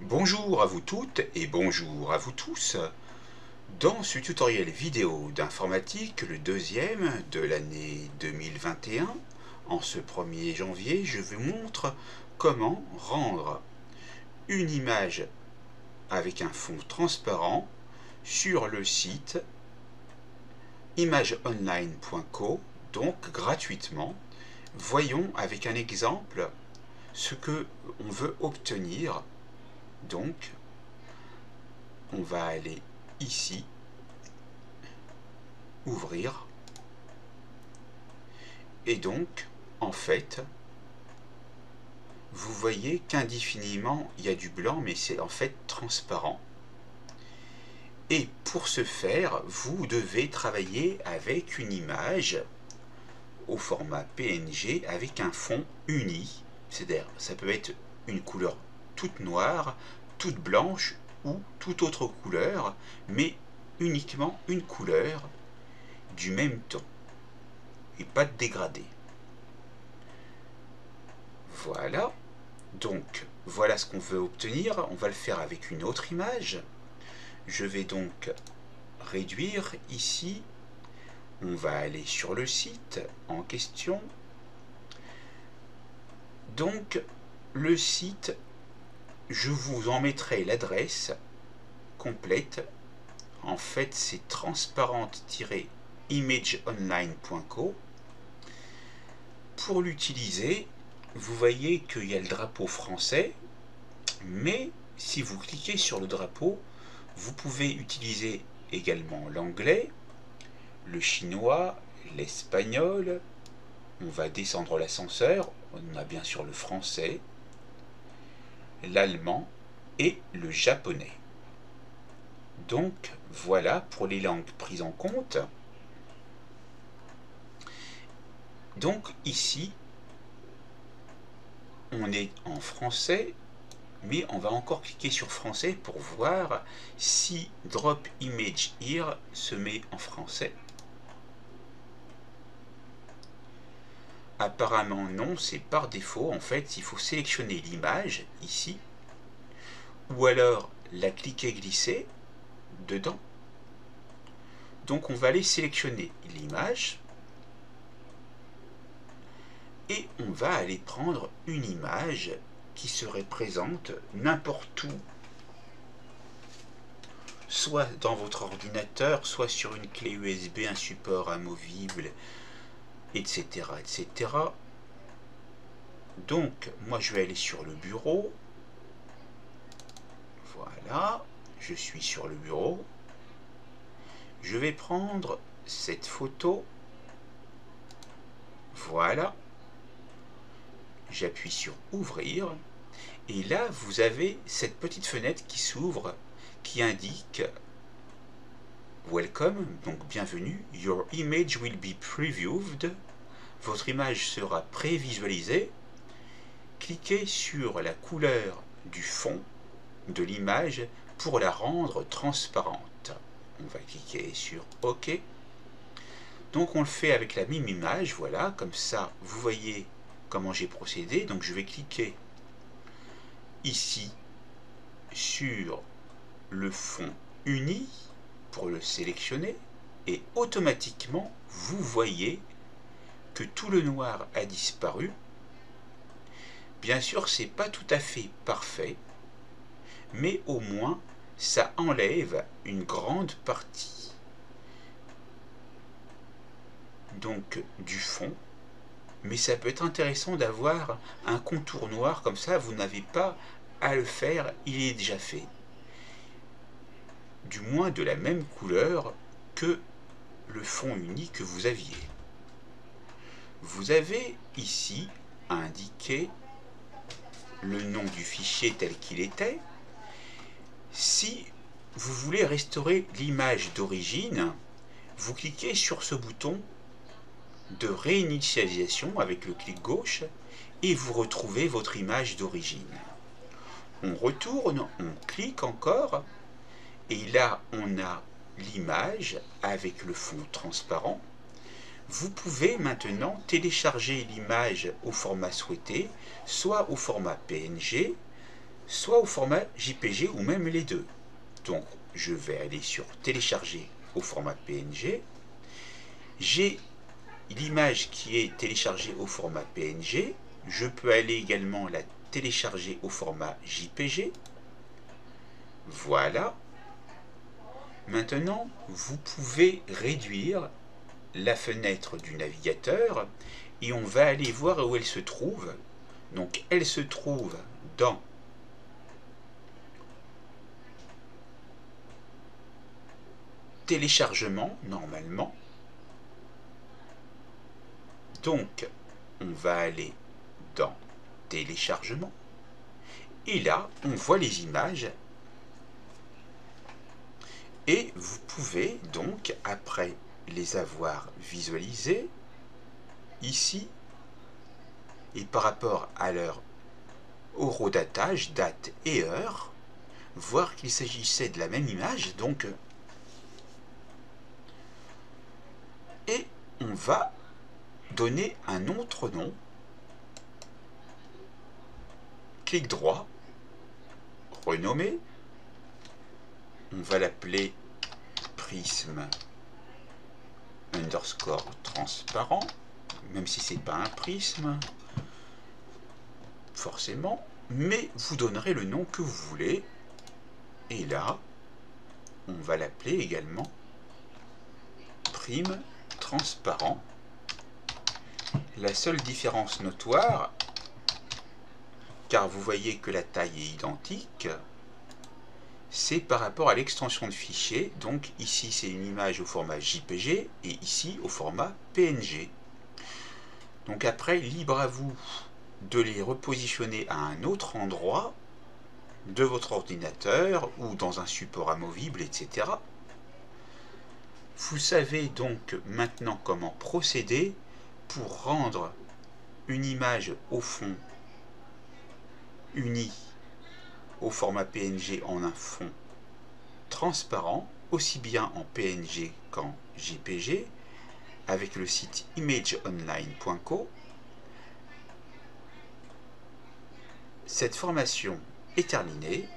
Bonjour à vous toutes et bonjour à vous tous. Dans ce tutoriel vidéo d'informatique, le deuxième de l'année 2021, en ce 1er janvier, je vous montre comment rendre une image avec un fond transparent sur le site imageonline.co, donc gratuitement. Voyons avec un exemple ce que on veut obtenir. Donc, on va aller ici, ouvrir, et donc, en fait, vous voyez qu'indéfiniment, il y a du blanc, mais c'est en fait transparent. Et pour ce faire, vous devez travailler avec une image au format PNG avec un fond uni, c'est-à-dire ça peut être une couleur toute noire, toute blanche ou toute autre couleur, mais uniquement une couleur du même ton et pas de dégradé. Voilà, donc voilà ce qu'on veut obtenir. On va le faire avec une autre image. Je vais donc réduire ici. On va aller sur le site en question. Donc le site, je vous en mettrai l'adresse complète. En fait, c'est transparente-imageonline.co. Pour l'utiliser, vous voyez qu'il y a le drapeau français, mais si vous cliquez sur le drapeau, vous pouvez utiliser également l'anglais, le chinois, l'espagnol. On va descendre l'ascenseur, on a bien sûr le français, l'allemand et le japonais. Donc voilà pour les langues prises en compte. Donc ici, on est en français, mais on va encore cliquer sur français pour voir si Drop Image Here se met en français. Apparemment non, c'est par défaut. En fait, il faut sélectionner l'image ici, ou alors la cliquer glisser dedans. Donc on va aller sélectionner l'image et on va aller prendre une image qui serait présente n'importe où, soit dans votre ordinateur, soit sur une clé USB, un support amovible, etc., etc. Donc moi je vais aller sur le bureau. Voilà, je suis sur le bureau. Je vais prendre cette photo. Voilà. J'appuie sur ouvrir. Et là, vous avez cette petite fenêtre qui s'ouvre, qui indique Welcome, donc bienvenue. Your image will be previewed. Votre image sera prévisualisée. Cliquez sur la couleur du fond de l'image pour la rendre transparente. On va cliquer sur OK. Donc on le fait avec la même image, voilà, comme ça vous voyez comment j'ai procédé. Donc je vais cliquer ici sur le fond uni pour le sélectionner et automatiquement vous voyez que tout le noir a disparu. Bien sûr, c'est pas tout à fait parfait, mais au moins ça enlève une grande partie donc du fond. Mais ça peut être intéressant d'avoir un contour noir comme ça, vous n'avez pas à le faire, il est déjà fait. Du moins de la même couleur que le fond uni que vous aviez. Vous avez ici indiqué le nom du fichier tel qu'il était. Si vous voulez restaurer l'image d'origine, vous cliquez sur ce bouton de réinitialisation avec le clic gauche et vous retrouvez votre image d'origine. On retourne, on clique encore et là on a l'image avec le fond transparent. Vous pouvez maintenant télécharger l'image au format souhaité, soit au format PNG, soit au format JPG ou même les deux. Donc je vais aller sur télécharger au format PNG. J'ai l'image qui est téléchargée au format PNG. Je peux aller également la télécharger au format JPG. Voilà. Maintenant, vous pouvez réduire la fenêtre du navigateur et on va aller voir où elle se trouve. Donc elle se trouve dans téléchargement normalement. Donc on va aller dans téléchargement et là on voit les images et vous pouvez donc, après les avoir visualisées ici et par rapport à leur horodatage, date et heure, voir qu'il s'agissait de la même image. Donc et on va donner un autre nom, clic droit, renommer, on va l'appeler prisme underscore transparent, même si c'est pas un prisme forcément, mais vous donnerez le nom que vous voulez. Et là on va l'appeler également prime transparent. La seule différence notoire, car vous voyez que la taille est identique, c'est par rapport à l'extension de fichier. Donc ici c'est une image au format JPG et ici au format PNG. Donc après, libre à vous de les repositionner à un autre endroit de votre ordinateur ou dans un support amovible, etc. Vous savez donc maintenant comment procéder pour rendre une image au fond unie au format PNG en un fond transparent, aussi bien en PNG qu'en JPG, avec le site imageonline.co. Cette formation est terminée.